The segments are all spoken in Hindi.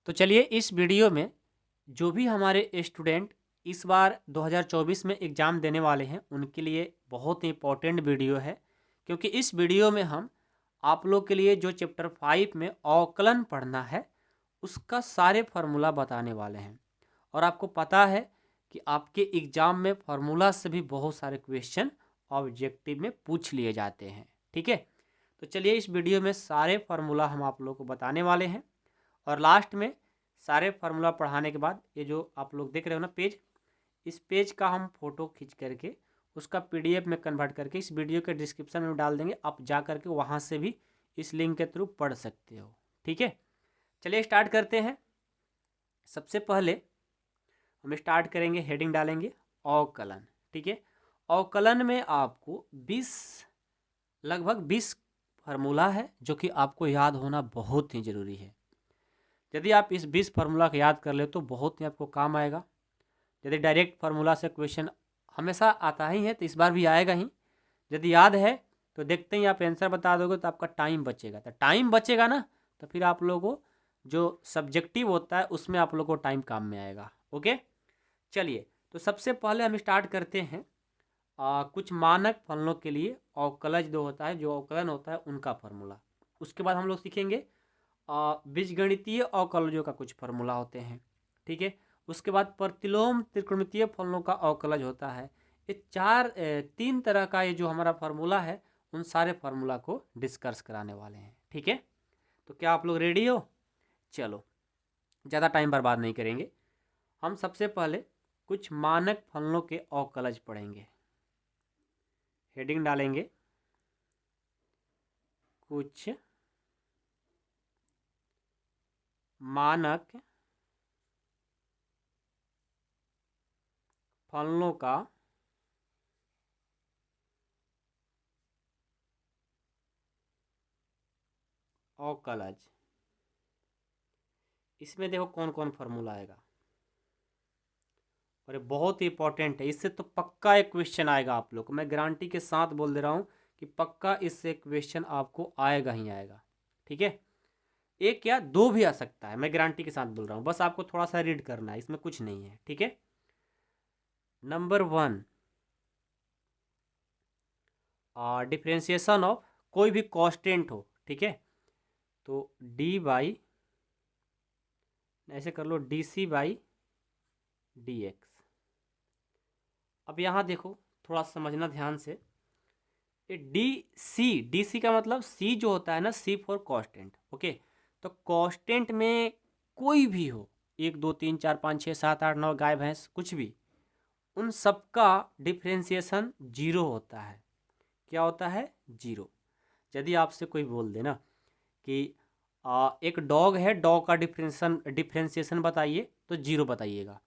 तो चलिए इस वीडियो में जो भी हमारे स्टूडेंट इस बार 2024 में एग्ज़ाम देने वाले हैं उनके लिए बहुत ही इम्पोर्टेंट वीडियो है, क्योंकि इस वीडियो में हम आप लोग के लिए जो चैप्टर 5 में अवकलन पढ़ना है उसका सारे फार्मूला बताने वाले हैं। और आपको पता है कि आपके एग्ज़ाम में फार्मूला से भी बहुत सारे क्वेश्चन ऑब्जेक्टिव में पूछ लिए जाते हैं। ठीक है, तो चलिए इस वीडियो में सारे फार्मूला हम आप लोग को बताने वाले हैं और लास्ट में सारे फार्मूला पढ़ाने के बाद ये जो आप लोग देख रहे हो ना पेज, इस पेज का हम फ़ोटो खींच करके उसका पीडीएफ में कन्वर्ट करके इस वीडियो के डिस्क्रिप्शन में डाल देंगे। आप जा करके वहाँ से भी इस लिंक के थ्रू पढ़ सकते हो। ठीक है, चलिए स्टार्ट करते हैं। सबसे पहले हम स्टार्ट करेंगे, हेडिंग डालेंगे अवकलन। ठीक है, अवकलन में आपको 20 लगभग 20 फार्मूला है जो कि आपको याद होना बहुत ही ज़रूरी है। यदि आप इस 20 फार्मूला को याद कर ले तो बहुत ही आपको काम आएगा। यदि डायरेक्ट फार्मूला से क्वेश्चन हमेशा आता ही है तो इस बार भी आएगा ही। यदि याद है तो देखते ही आप आंसर बता दोगे तो आपका टाइम बचेगा। तो टाइम बचेगा ना, तो फिर आप लोगों को जो सब्जेक्टिव होता है उसमें आप लोगों को टाइम काम में आएगा। ओके, चलिए तो सबसे पहले हम स्टार्ट करते हैं कुछ मानक फलनों के लिए अवकलज जो होता है, जो अवकलन होता है उनका फार्मूला। उसके बाद हम लोग सीखेंगे बीजगणितीय अवकलजों का कुछ फार्मूला होते हैं। ठीक है, उसके बाद प्रतिलोम त्रिकोणमितीय फलनों का अवकलज होता है। ये तीन तरह का ये जो हमारा फार्मूला है उन सारे फार्मूला को डिस्कस कराने वाले हैं। ठीक है, तो क्या आप लोग रेडी हो? चलो ज़्यादा टाइम बर्बाद नहीं करेंगे। हम सबसे पहले कुछ मानक फलनों के अवकलज पढ़ेंगे। हेडिंग डालेंगे कुछ मानक फलनों का अवकलज। इसमें देखो कौन कौन फार्मूला आएगा और ये बहुत ही इंपॉर्टेंट है। इससे तो पक्का एक क्वेश्चन आएगा आप लोग को, मैं गारंटी के साथ बोल दे रहा हूँ कि पक्का इससे क्वेश्चन आपको आएगा ही आएगा। ठीक है, एक या दो भी आ सकता है, मैं गारंटी के साथ बोल रहा हूँ, बस आपको थोड़ा सा रीड करना है, इसमें कुछ नहीं है। ठीक है, नंबर 1 डिफ्रेंशिएशन ऑफ कोई भी कांस्टेंट हो। ठीक है, तो डी बाई, ऐसे कर लो, D C by D X. अब यहाँ देखो थोड़ा समझना ध्यान से, ये डी सी का मतलब सी जो होता है ना, सी फॉर कांस्टेंट। ओके, तो कांस्टेंट में कोई भी हो, 1 2 3 4 5 6 7 8 9 गाय भैंस कुछ भी, उन सबका डिफ्रेंशिएशन जीरो होता है। क्या होता है? जीरो। यदि आपसे कोई बोल दे ना कि एक डॉग है, डॉग का डिफ्रेंशिएशन बताइए, तो जीरो बताइएगा,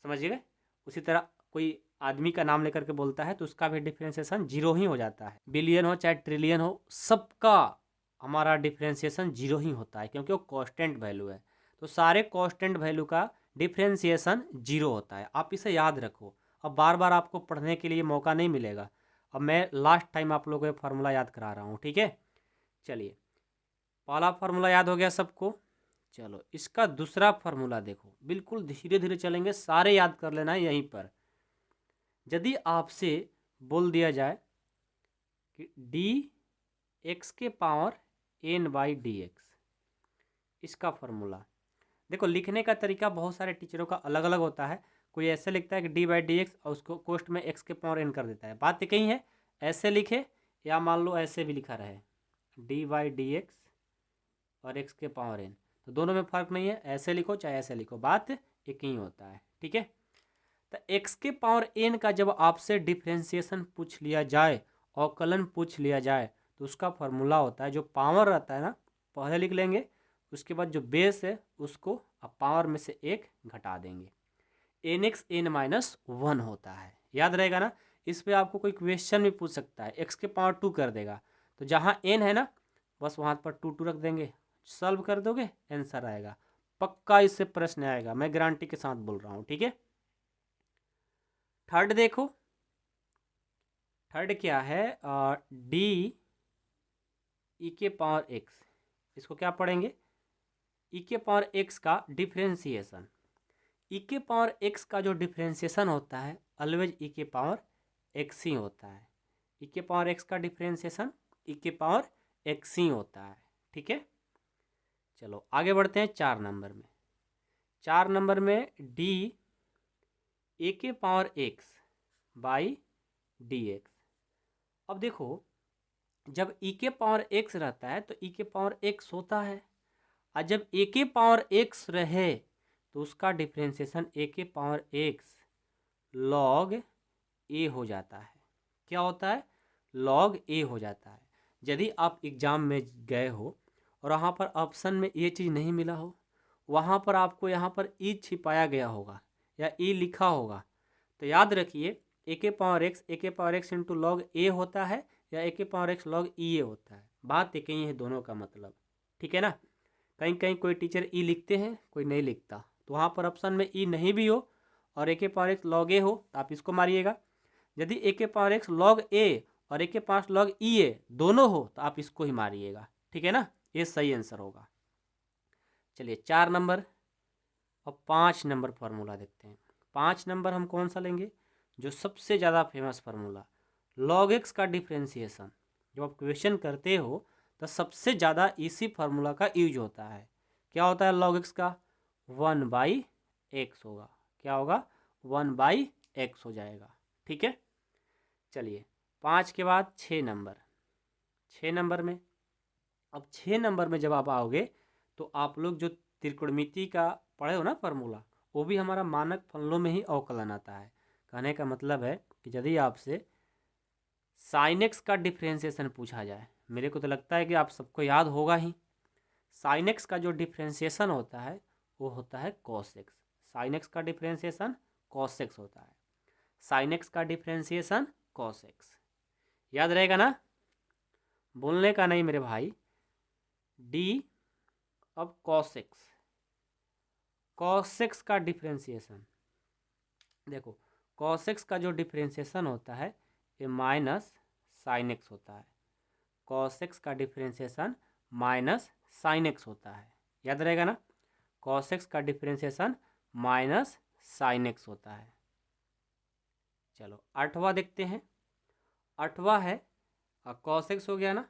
समझिएगा। उसी तरह कोई आदमी का नाम लेकर के बोलता है तो उसका भी डिफ्रेंशिएशन जीरो ही हो जाता है। बिलियन हो चाहे ट्रिलियन हो, सबका हमारा डिफ्रेंशिएशन जीरो ही होता है, क्योंकि वो कांस्टेंट वैल्यू है। तो सारे कांस्टेंट वैल्यू का डिफ्रेंशिएशन जीरो होता है। आप इसे याद रखो, अब बार बार आपको पढ़ने के लिए मौका नहीं मिलेगा। अब मैं लास्ट टाइम आप लोगों को फार्मूला याद करा रहा हूँ। ठीक है, चलिए पहला फार्मूला याद हो गया सबको। चलो इसका दूसरा फार्मूला देखो, बिल्कुल धीरे धीरे चलेंगे, सारे याद कर लेना है यहीं पर। यदि आपसे बोल दिया जाए कि डी एक्स के power N by D X, इसका फार्मूला देखो, लिखने का तरीका बहुत सारे टीचरों का अलग अलग होता है। कोई ऐसे लिखता है कि डी बाई डी एक्स और उसको कोष्ट में एक्स के पावर एन कर देता है। बात एक ही है, ऐसे लिखे या मान लो ऐसे भी लिखा रहे, डी बाई डी एक्स और एक्स के पावर एन, तो दोनों में फ़र्क नहीं है, ऐसे लिखो चाहे ऐसे लिखो, बात एक ही होता है। ठीक है, तो एक्स के पावर एन का जब आपसे डिफ्रेंशिएशन पूछ लिया जाए, अवकलन पूछ लिया जाए, तो उसका फार्मूला होता है, जो पावर रहता है ना पहले लिख लेंगे, उसके बाद जो बेस है उसको अब पावर में से एक घटा देंगे, N X N minus one होता है। याद रहेगा ना, इस पर आपको कोई क्वेश्चन भी पूछ सकता है, एक्स के पावर 2 कर देगा, तो जहाँ एन है ना बस वहाँ पर 2 2 रख देंगे, सॉल्व कर दोगे, आंसर आएगा। पक्का इससे प्रश्न आएगा, मैं गारंटी के साथ बोल रहा हूँ। ठीक है, थर्ड देखो, थर्ड क्या है, डी ई के पावर एक्स, इसको क्या पढ़ेंगे, ई के पावर एक्स का डिफ्रेंसिएशन, ई के पावर एक्स का जो डिफ्रेंसिएशन होता है ऑलवेज ई के पावर एक्स ही होता है। ई के पावर एक्स का डिफ्रेंसिएशन ई के पावर एक्स ही होता है। ठीक है, चलो आगे बढ़ते हैं 4 नंबर में। 4 नंबर में डी ए के power x by D X. अब देखो, जब ई के पावर एक्स रहता है तो ई के पावर एक्स होता है, और जब ए के पावर एक्स रहे तो उसका डिफ्रेंसिएशन ए के पावर एक्स लॉग ए हो जाता है। क्या होता है? लॉग ए हो जाता है। यदि आप एग्ज़ाम में गए हो और वहाँ पर ऑप्शन में ये चीज़ नहीं मिला हो, वहाँ पर आपको यहाँ पर ई छिपाया गया होगा या ई लिखा होगा, तो याद रखिए ए के पावर एक्स इंटू लॉग ए होता है या ए के पावर एक्स लॉग ई ए होता है। बात एक ही है दोनों का मतलब। ठीक है ना, कहीं कहीं कोई टीचर ई लिखते हैं, कोई नहीं लिखता, तो वहाँ पर ऑप्शन में ई नहीं भी हो और ए के पावर एक्स लॉग ए हो तो आप इसको मारिएगा। यदि ए के पावर एक्स लॉग ए और ए के पावर लॉग ई ए दोनों हो तो आप इसको ही मारिएगा। ठीक है ना, ये सही आंसर होगा। चलिए 4 नंबर और 5 नंबर फार्मूला देखते हैं। 5 नंबर हम कौन सा लेंगे? जो सबसे ज़्यादा फेमस फार्मूला, लॉग एक्स का डिफ्रेंसिएशन। जब आप क्वेश्चन करते हो तो सबसे ज़्यादा इसी फार्मूला का यूज होता है। क्या होता है लॉग एक्स का? 1/x होगा। क्या होगा? 1/x हो जाएगा। ठीक है, चलिए 5 के बाद 6 नंबर। 6 नंबर में, अब 6 नंबर में जब आप आओगे तो आप लोग जो त्रिकोणमिति का पढ़े हो ना फार्मूला, वो भी हमारा मानक फलनों में ही अवकलन आता है। कहने का मतलब है कि यदि आपसे साइन एक्स का डिफ्रेंसिएशन पूछा जाए, मेरे को तो लगता है कि आप सबको याद होगा ही, साइन एक्स का जो डिफ्रेंसिएशन होता है वो होता है कॉस एक्स। साइन एक्स का डिफ्रेंसिएशन कॉस एक्स होता है। साइन एक्स का डिफ्रेंसिएशन कॉस एक्स, याद रहेगा ना, बोलने का नहीं मेरे भाई। डी अब कॉस एक्स, कॉस एक्स का डिफ्रेंसिएशन देखो, कॉस एक्स का जो डिफ्रेंसिएशन होता है ये माइनस साइन एक्स होता है। कॉस एक्स का डिफ्रेंसिएशन माइनस साइन एक्स होता है, याद रहेगा ना, कॉस एक्स का डिफ्रेंसिएशन माइनस साइन एक्स होता है। चलो 8वां देखते हैं। 8वां है कॉस एक्स हो गया ना,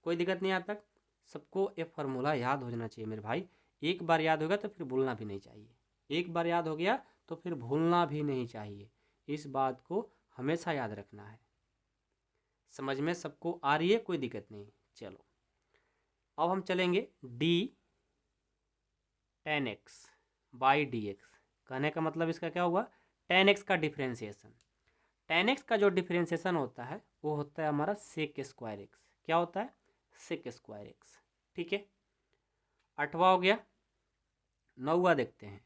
कोई दिक्कत नहीं। यहाँ तक सबको ये फार्मूला याद हो जाना चाहिए मेरे भाई। एक बार याद होगा तो फिर भूलना भी नहीं चाहिए। एक बार याद हो गया तो फिर भूलना भी नहीं चाहिए। इस बात को हमेशा याद रखना है। समझ में सबको आ रही है? कोई दिक्कत नहीं। चलो अब हम चलेंगे D tan x by D x. कहने का मतलब इसका क्या हुआ? tan x का डिफ्रेंसिएशन। tan x का जो डिफ्रेंसिएशन होता है वो होता है हमारा सेक स्क्वायर एक्स। क्या होता है? Sec square X. ठीक है, 8वां हो गया। 9वां देखते हैं।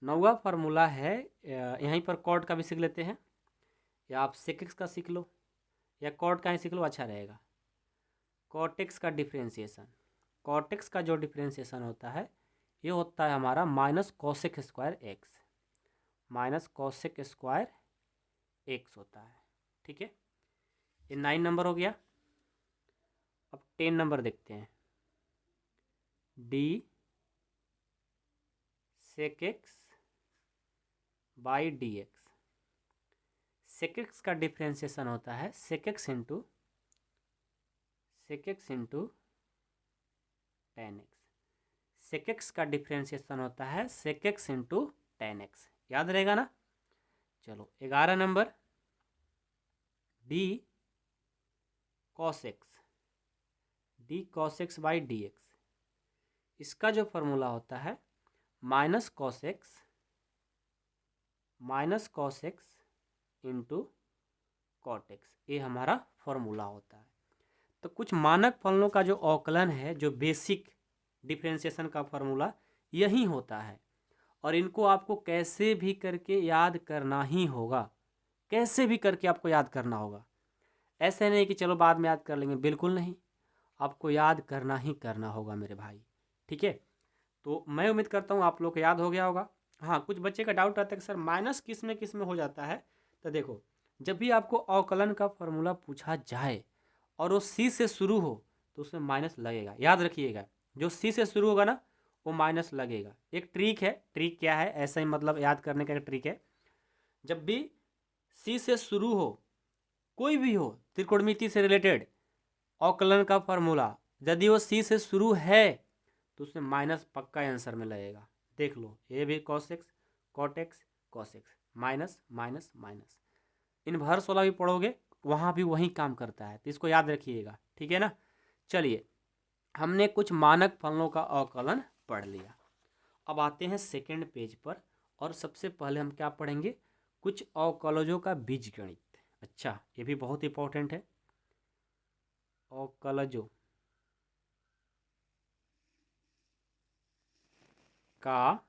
9वां फार्मूला है, यहीं पर कॉट का भी सीख लेते हैं, या आप सेक एक्स का सीख लो या कॉट का ही सीख लो, अच्छा रहेगा। कॉट एक्स का डिफ्रेंसिएशन, कॉट एक्स का जो डिफ्रेंसिएशन होता है ये होता है हमारा minus cosec square x. Minus cosec square x होता है। ठीक है, ये 9 नंबर हो गया। अब 10 नंबर देखते हैं। D sec X by D X. Sec X का डिफ्रेंसिएशन होता है sec X into tan x। Sec X का डिफ्रेंसिएशन होता है sec X into tan x, याद रहेगा ना। चलो 11 number, D cos X by D X. इसका जो फॉर्मूला होता है minus cos X into cot X, ये हमारा फॉर्मूला होता है। तो कुछ मानक फलनों का जो अवकलन है, जो बेसिक डिफ्रेंसिएशन का फॉर्मूला यही होता है, और इनको आपको कैसे भी करके याद करना ही होगा। कैसे भी करके आपको याद करना होगा। ऐसे नहीं कि चलो बाद में याद कर लेंगे, बिल्कुल नहीं, आपको याद करना ही करना होगा मेरे भाई। ठीक है, तो मैं उम्मीद करता हूँ आप लोग को याद हो गया होगा। हाँ, कुछ बच्चे का डाउट आता है कि सर माइनस किस में हो जाता है। तो देखो, जब भी आपको अवकलन का फॉर्मूला पूछा जाए और वो सी से शुरू हो तो उसमें माइनस लगेगा। याद रखिएगा, जो सी से शुरू होगा ना वो माइनस लगेगा। एक ट्रिक है, ट्रिक क्या है, ऐसा ही मतलब याद करने का एक ट्रिक है। जब भी सी से शुरू हो, कोई भी हो त्रिकोणमिति से रिलेटेड अवकलन का फॉर्मूला, यदि वो सी से शुरू है तो उसमें माइनस पक्का आंसर में लगेगा। देख लो, ये भी cos x cot x cos x, minus minus minus. Inverse वाला भी पढ़ोगे, वहाँ भी वही काम करता है, तो इसको याद रखिएगा, ठीक है ना। चलिए, हमने कुछ मानक फलनों का अवकलन पढ़ लिया। अब आते हैं सेकेंड पेज पर, और सबसे पहले हम क्या पढ़ेंगे, कुछ अवकलजों का बीजगणित। अच्छा, ये भी बहुत इंपॉर्टेंट है, अवकलजों का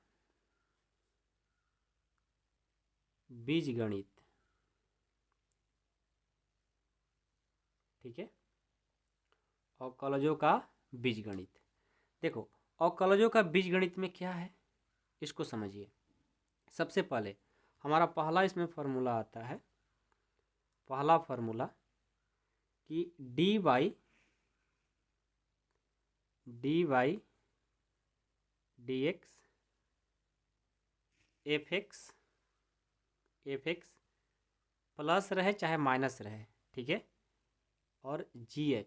बीजगणित, ठीक है, अवकलजों का बीजगणित। देखो, अवकलजों का बीजगणित में क्या है, इसको समझिए। सबसे पहले हमारा पहला इसमें फॉर्मूला आता है, पहला फॉर्मूला कि dy dx f(x) प्लस रहे चाहे माइनस रहे, ठीक है, और gx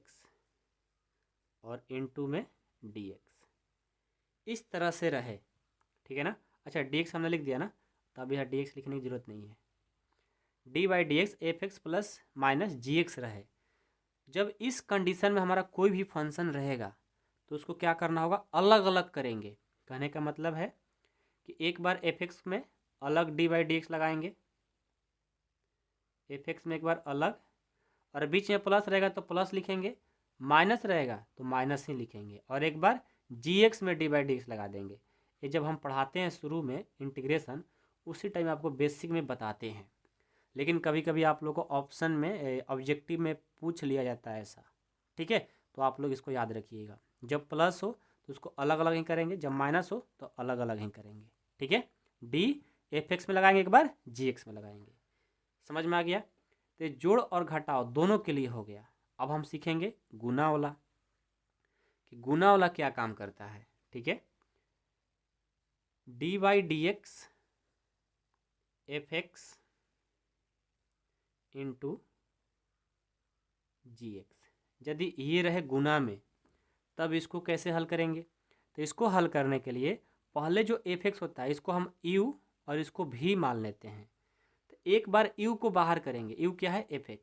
और इनटू में dx, इस तरह से रहे, ठीक है ना। अच्छा, dx हमने लिख दिया ना, तो अब यहाँ dx लिखने की जरूरत नहीं है। dy/dx f(x) plus minus gx रहे। जब इस कंडीशन में हमारा कोई भी फंक्शन रहेगा तो उसको क्या करना होगा, अलग अलग करेंगे। कहने का मतलब है कि एक बार f(x) में अलग dy/dx लगाएंगे, f(x) में एक बार अलग, और बीच में प्लस रहेगा तो प्लस लिखेंगे, माइनस रहेगा तो माइनस ही लिखेंगे, और एक बार gx में dy/dx लगा देंगे। ये जब हम पढ़ाते हैं शुरू में इंटीग्रेशन, उसी टाइम आपको बेसिक में बताते हैं, लेकिन कभी कभी आप लोग को ऑप्शन में ऑब्जेक्टिव में पूछ लिया जाता है ऐसा, ठीक है। तो आप लोग इसको याद रखिएगा, जब प्लस हो तो उसको अलग अलग ही करेंगे, जब माइनस हो तो अलग अलग ही करेंगे, ठीक है। डी f(x) में लगाएंगे, एक बार gx में लगाएंगे। समझ में आ गया। तो जोड़ और घटाव दोनों के लिए हो गया। अब हम सीखेंगे गुना वाला, कि गुना वाला क्या काम करता है, ठीक है। dy/dx f(x) इंटू gx, यदि ये रहे गुना में, तब इसको कैसे हल करेंगे। तो इसको हल करने के लिए पहले जो f(x) होता है इसको हम u और इसको v मान लेते हैं। तो एक बार u को बाहर करेंगे, u क्या है, f(x)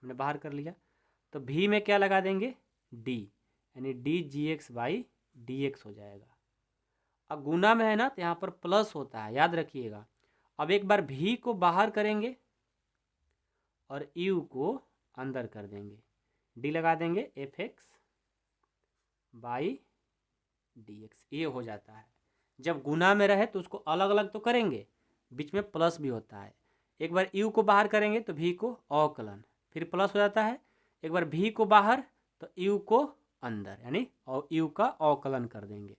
हमने बाहर कर लिया, तो v में क्या लगा देंगे, d, यानी dgx/dx हो जाएगा। अब गुना में है ना, तो यहाँ पर प्लस होता है, याद रखिएगा। अब एक बार v को बाहर करेंगे और u को अंदर कर देंगे, d लगा देंगे f(x)/dx, ये हो जाता है। जब गुना में रहे तो उसको अलग अलग तो करेंगे, बीच में प्लस भी होता है। एक बार u को बाहर करेंगे तो v को अवकलन, फिर प्लस हो जाता है। एक बार v को बाहर तो u को अंदर, यानी u का अवकलन कर देंगे,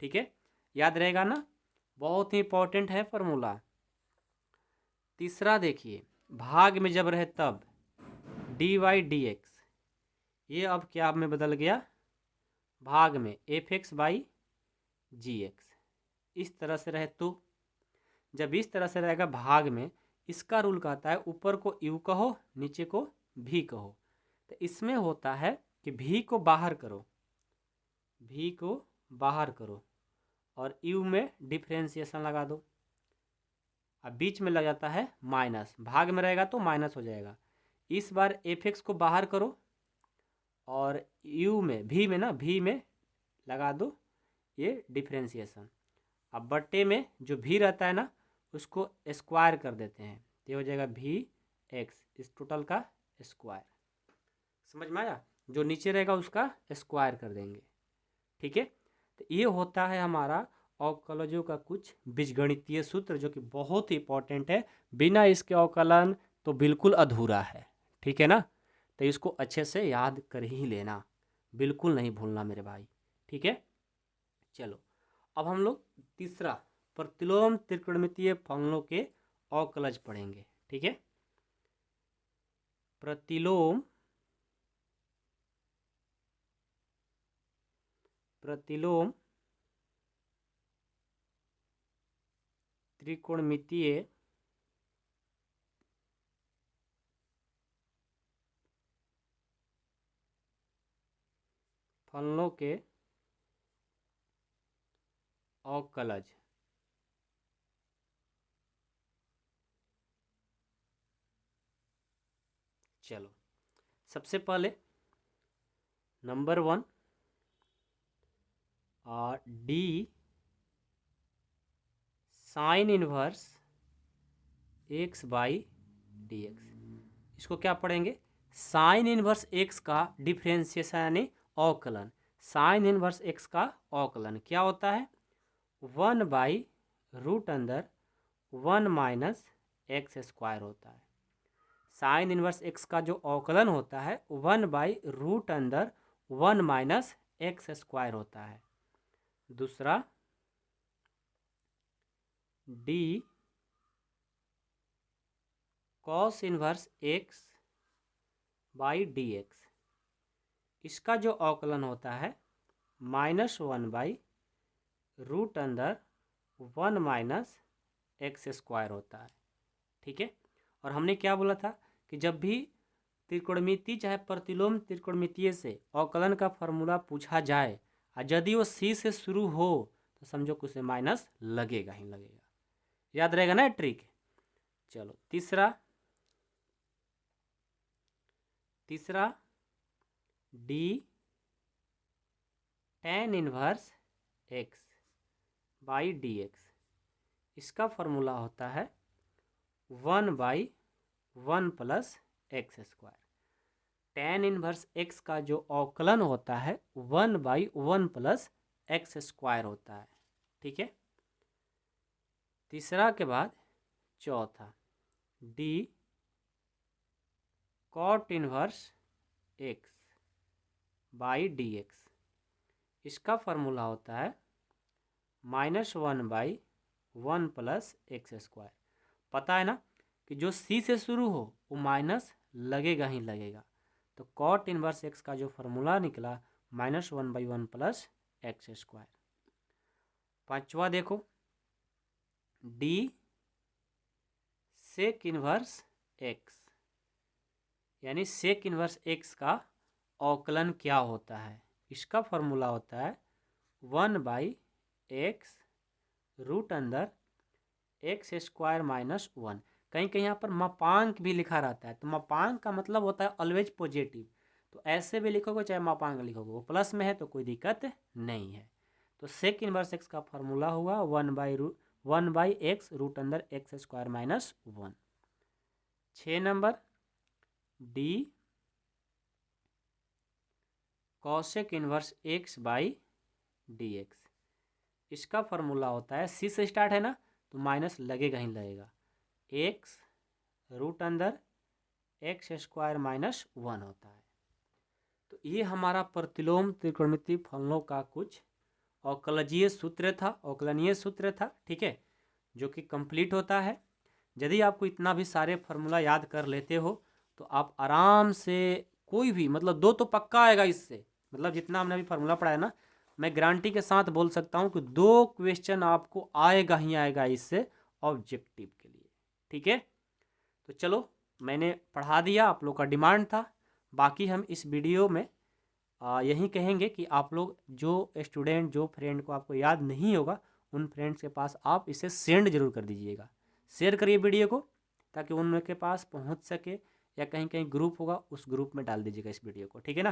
ठीक है। याद रहेगा ना, बहुत ही इंपॉर्टेंट है फॉर्मूला। तीसरा देखिए, भाग में जब रहे तब dy/dx, ये अब क्या में बदल गया, भाग में f(x)/gx, इस तरह से रहे तो, जब इस तरह से रहेगा भाग में, इसका रूल कहता है ऊपर को u कहो, नीचे को v कहो। तो इसमें होता है कि v को बाहर करो, v को बाहर करो और u में डिफ्रेंसिएशन लगा दो। अब बीच में लग जाता है माइनस, भाग में रहेगा तो माइनस हो जाएगा। इस बार f(x) को बाहर करो और u में, v में ना, v में लगा दो ये डिफ्रेंसिएशन। अब बट्टे में जो v रहता है ना, उसको स्क्वायर कर देते हैं, तो ये हो जाएगा vx, इस टोटल का स्क्वायर। समझ में आया, जो नीचे रहेगा उसका स्क्वायर कर देंगे, ठीक है। तो ये होता है हमारा अवकलजों का कुछ बीजगणितीय सूत्र, जो कि बहुत ही इंपॉर्टेंट है। बिना इसके अवकलन तो बिल्कुल अधूरा है, ठीक है ना। तो इसको अच्छे से याद कर ही लेना, बिल्कुल नहीं भूलना मेरे भाई, ठीक है। चलो, अब हम लोग तीसरा प्रतिलोम त्रिकोणमितीय फलनों के अवकलज पढ़ेंगे, ठीक है। प्रतिलोम त्रिकोणमितीय फलनों के अवकलज। चलो सबसे पहले number 1 D sine inverse X by D x. इसको क्या पढ़ेंगे? साइन इनवर्स एक्स का डिफ्रेंसिएशन यानी अवकलन। साइन इनवर्स एक्स का अवकलन क्या होता है? 1/√1 माइनस एक्स स्क्वायर होता है। साइन इनवर्स एक्स का जो अवकलन होता है 1/√1 माइनस एक्स स्क्वायर होता है। दूसरा D cos inverse X by D X. इसका जो अवकलन होता है -1/√1 माइनस एक्स स्क्वायर होता है। ठीक है। और हमने क्या बोला था कि जब भी त्रिकोणमिति चाहे प्रतिलोम त्रिकोणमितीय से अवकलन का फॉर्मूला पूछा जाए और यदि वो सी से शुरू हो तो समझो कि उसे माइनस लगेगा ही लगेगा। याद रहेगा ना ट्रिक? चलो तीसरा D tan inverse X by D X. इसका फॉर्मूला होता है 1/1 plus x square. tan inverse x का जो अवकलन होता है 1/1 प्लस एक्स स्क्वायर होता है। ठीक है। तीसरा के बाद चौथा D cot inverse X by D X. इसका फॉर्मूला होता है -1/1 प्लस एक्स स्क्वायर। पता है ना कि जो सी से शुरू हो वो माइनस लगेगा ही लगेगा। तो कॉट इनवर्स एक्स का जो फॉर्मूला निकला -1/1 प्लस एक्स स्क्वायर। पांचवा देखो डी सेक इनवर्स एक्स यानी सेक इनवर्स एक्स का अवकलन क्या होता है? इसका फॉर्मूला होता है 1/x√(x² - 1। कहीं कहीं यहाँ पर मापांक भी लिखा रहता है, तो मापांक का मतलब होता है ऑलवेज पॉजिटिव। तो ऐसे भी लिखोगे चाहे मापांक लिखोगे, वो प्लस में है तो कोई दिक्कत नहीं है। तो सेक इनवर्स एक्स का फॉर्मूला हुआ 1/x√(x² - 1। 6 number D cosec inverse X by D X. इसका फॉर्मूला होता है सी से स्टार्ट है ना तो माइनस लगेगा ही लगेगा, x√(x² - 1 होता है। तो ये हमारा प्रतिलोम त्रिकोणमितीय फलनों का कुछ अवकलजीय सूत्र था, अवकलनीय सूत्र था। ठीक है, जो कि कंप्लीट होता है। यदि आपको इतना भी सारे फार्मूला याद कर लेते हो तो आप आराम से कोई भी मतलब 2 तो पक्का आएगा इससे। मतलब जितना हमने अभी फार्मूला पढ़ाया ना, मैं गारंटी के साथ बोल सकता हूँ कि 2 क्वेश्चन आपको आएगा ही आएगा इससे ऑब्जेक्टिव के लिए। ठीक है, तो चलो मैंने पढ़ा दिया, आप लोग का डिमांड था। बाकी हम इस वीडियो में यही कहेंगे कि आप लोग जो स्टूडेंट जो फ्रेंड को आपको याद नहीं होगा उन फ्रेंड्स के पास आप इसे सेंड जरूर कर दीजिएगा। शेयर करिए वीडियो को ताकि उनके पास पहुंच सके, या कहीं कहीं ग्रुप होगा उस ग्रुप में डाल दीजिएगा इस वीडियो को। ठीक है ना,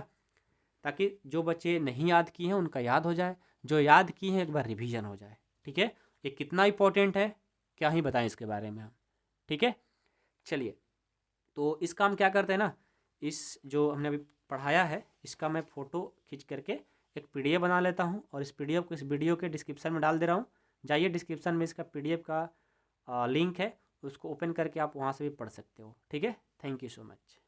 ताकि जो बच्चे नहीं याद किए हैं उनका याद हो जाए, जो याद किए हैं एक बार रिवीजन हो जाए। ठीक है, ये कितना इंपॉर्टेंट है क्या ही बताएं इसके बारे में हम। ठीक है, चलिए तो इसका हम क्या करते हैं ना, इस जो हमने अभी पढ़ाया है इसका मैं फ़ोटो खींच करके एक PDF बना लेता हूँ और इस PDF को इस वीडियो के डिस्क्रिप्शन में डाल दे रहा हूँ। जाइए डिस्क्रिप्शन में इसका PDF का लिंक है, उसको ओपन करके आप वहाँ से भी पढ़ सकते हो। ठीक है, थैंक यू सो मच।